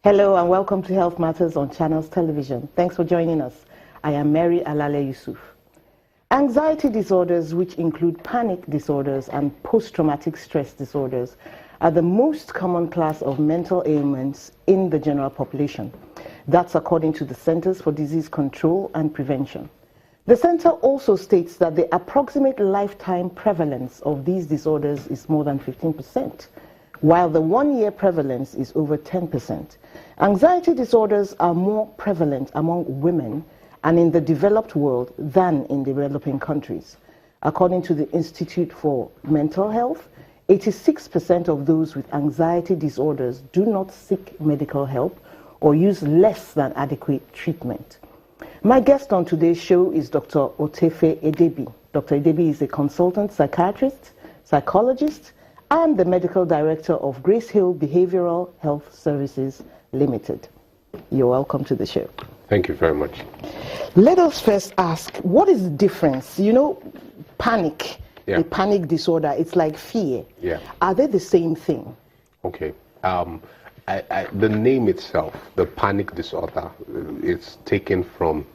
Hello and welcome to Health Matters on Channels Television. Thanks for joining us. I am Mary Alale Yusuf. Anxiety disorders, which include panic disorders and post-traumatic stress disorders, are the most common class of mental ailments in the general population. That's according to the Centers for Disease Control and Prevention. The center also states that the approximate lifetime prevalence of these disorders is more than 15%, while the one-year prevalence is over 10%. Anxiety disorders are more prevalent among women and in the developed world than in developing countries. According to the Institute for Mental Health, 86% of those with anxiety disorders do not seek medical help or use less than adequate treatment. My guest on today's show is Dr. Otefe Edebi. Dr. Edebi is a consultant psychiatrist, psychologist, and the medical director of Grace Hill Behavioral Health Services Limited. You're welcome to the show. Thank you very much. Let us first ask, what is the difference? You know, panic, a panic disorder, it's like fear. Yeah. Are they the same thing? Okay. The name itself, the panic disorder, it's taken from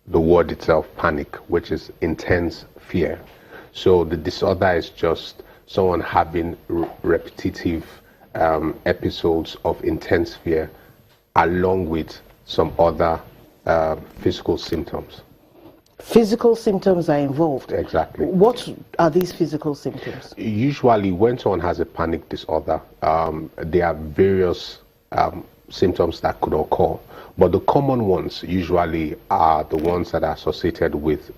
the word itself, panic, which is intense fear. So the disorder is just someone having repetitive episodes of intense fear along with some other physical symptoms. Physical symptoms are involved? Exactly. What are these physical symptoms? Usually when someone has a panic disorder, there are various symptoms that could occur, but the common ones usually are the ones that are associated with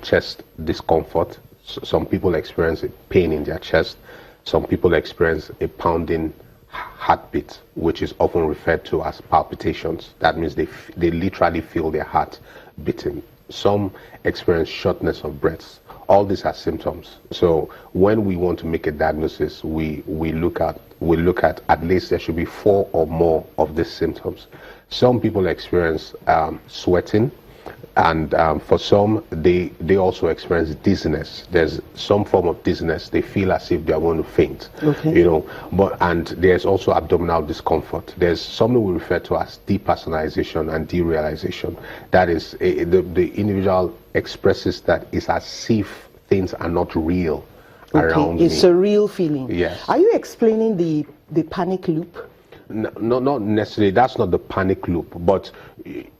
chest discomfort. Some people experience a pain in their chest. Some people experience a pounding heartbeat, which is often referred to as palpitations. That means they literally feel their heart beating. Some experience shortness of breath. All these are symptoms. So when we want to make a diagnosis, we look at least there should be 4 or more of these symptoms. Some people experience sweating, and for some they also experience dizziness. There's some form of dizziness. They feel as if they are going to faint. Okay. You know, and there's also abdominal discomfort. There's something we refer to as depersonalization and derealization. That is, the individual expresses that it's as if things are not real around me. It's a real feeling. Yes. Are you explaining the panic loop? No, not necessarily. That's not the panic loop. But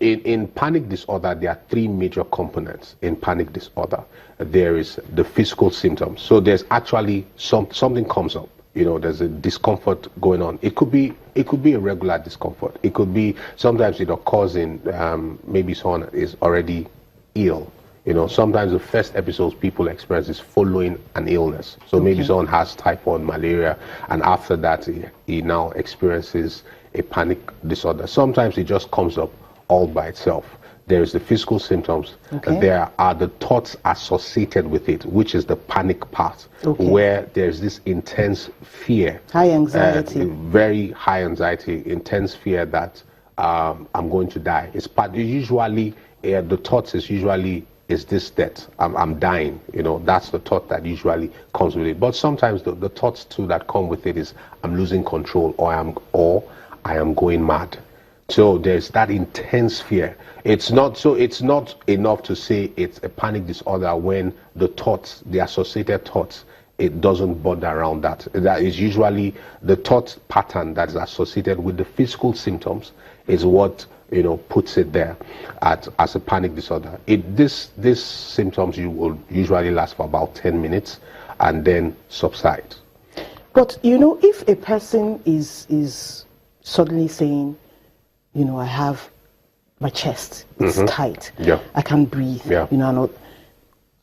in panic disorder, there are 3 major components in panic disorder. There is the physical symptoms. So there's actually something comes up. You know, there's a discomfort going on. It could be a regular discomfort. It could be sometimes it occurs in maybe someone is already ill. You know, sometimes the first episodes people experience is following an illness. So maybe someone has typhoid, malaria, and after that he now experiences a panic disorder. Sometimes it just comes up all by itself. There is the physical symptoms. There are the thoughts associated with it, which is the panic part, where there's this intense fear. High anxiety. Very high anxiety, intense fear that I'm going to die. Usually, the thoughts is usually, is this death? I'm dying. You know, that's the thought that usually comes with it. But sometimes the thoughts too that come with it is I'm losing control, or I am going mad. So there's that intense fear. It's not enough to say it's a panic disorder when the thoughts, the associated thoughts, it doesn't bother around that. That is usually the thought pattern that is associated with the physical symptoms is what, you know, puts it there as a panic disorder. This symptoms will usually last for about 10 minutes and then subside. But you know, if a person is suddenly saying, you know, I have my chest, it's tight, I can't breathe, you know,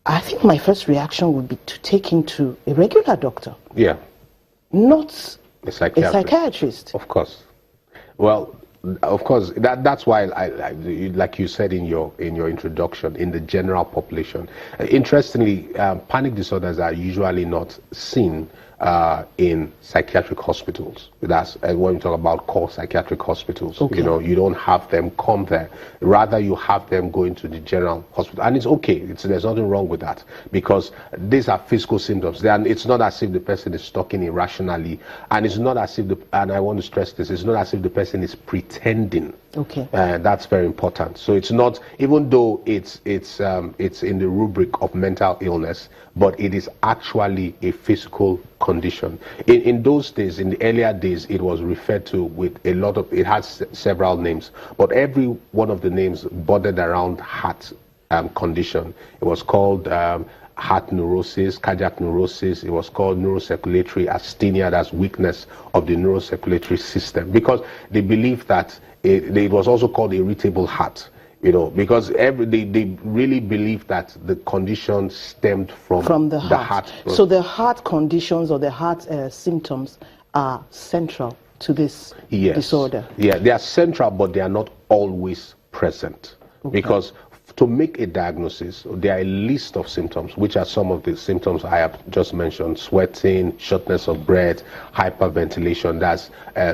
I think my first reaction would be to take him to a regular doctor. Yeah. Not a psychiatrist. Of course. Well, of course, that's why, like you said in your introduction, in the general population, interestingly, panic disorders are usually not seen in psychiatric hospitals. That's when we talk about core psychiatric hospitals. Okay. You know, you don't have them come there. Rather, you have them go into the general hospital, and it's okay. There's nothing wrong with that, because these are physical symptoms. It's not as if the person is talking irrationally, and it's not as if and I want to stress this, it's not as if the person is pretending. Okay. That's very important. So it's not, even though it's in the rubric of mental illness, but it is actually a physical condition. In those days, in the earlier days, it was referred to with a lot of, it has several names, but every one of the names bordered around heart condition. It was called heart neurosis, cardiac neurosis. It was called neurocirculatory asthenia, that's weakness of the neurocirculatory system, because they believe that it was also called irritable heart. You know, because they really believe that the condition stemmed from the heart. So the heart conditions or the heart symptoms are central to this disorder. Yeah, they are central, but they are not always present. Okay. Because to make a diagnosis, there are a list of symptoms, which are some of the symptoms I have just mentioned: sweating, shortness of breath, hyperventilation.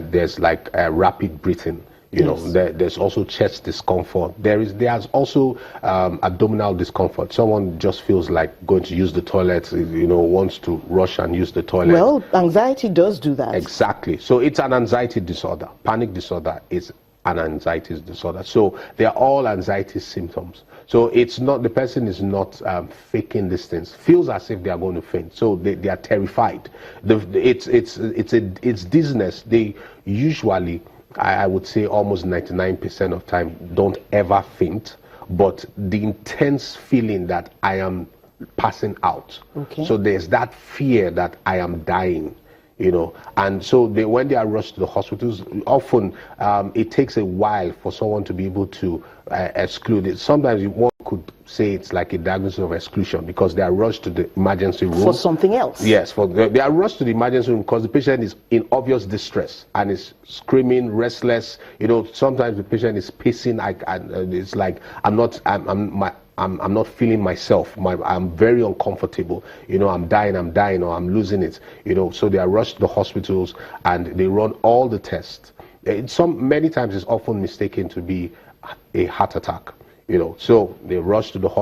There's like rapid breathing. You know, there's also chest discomfort. There's also abdominal discomfort. Someone just feels like going to use the toilet, you know, wants to rush and use the toilet. Well, anxiety does do that. Exactly. So it's an anxiety disorder. Panic disorder is an anxiety disorder. So they are all anxiety symptoms. So it's not, the person is not faking these things, feels as if they are going to faint. So they are terrified. It's dizziness. They usually, I would say almost 99% of time, don't ever faint, but the intense feeling that I am passing out. Okay. So there's that fear that I am dying, you know. And so when they are rushed to the hospitals, often it takes a while for someone to be able to exclude it. Sometimes one could say it's like a diagnosis of exclusion, because they are rushed to the emergency room for something else. Yes, they are rushed to the emergency room because the patient is in obvious distress and is screaming, restless. You know, sometimes the patient is pacing. It's like I'm not feeling myself. I'm very uncomfortable. You know, I'm dying, or I'm losing it. You know, so they are rushed to the hospitals and they run all the tests. Many times it's often mistaken to be a heart attack. You know, so they rush to the hospital.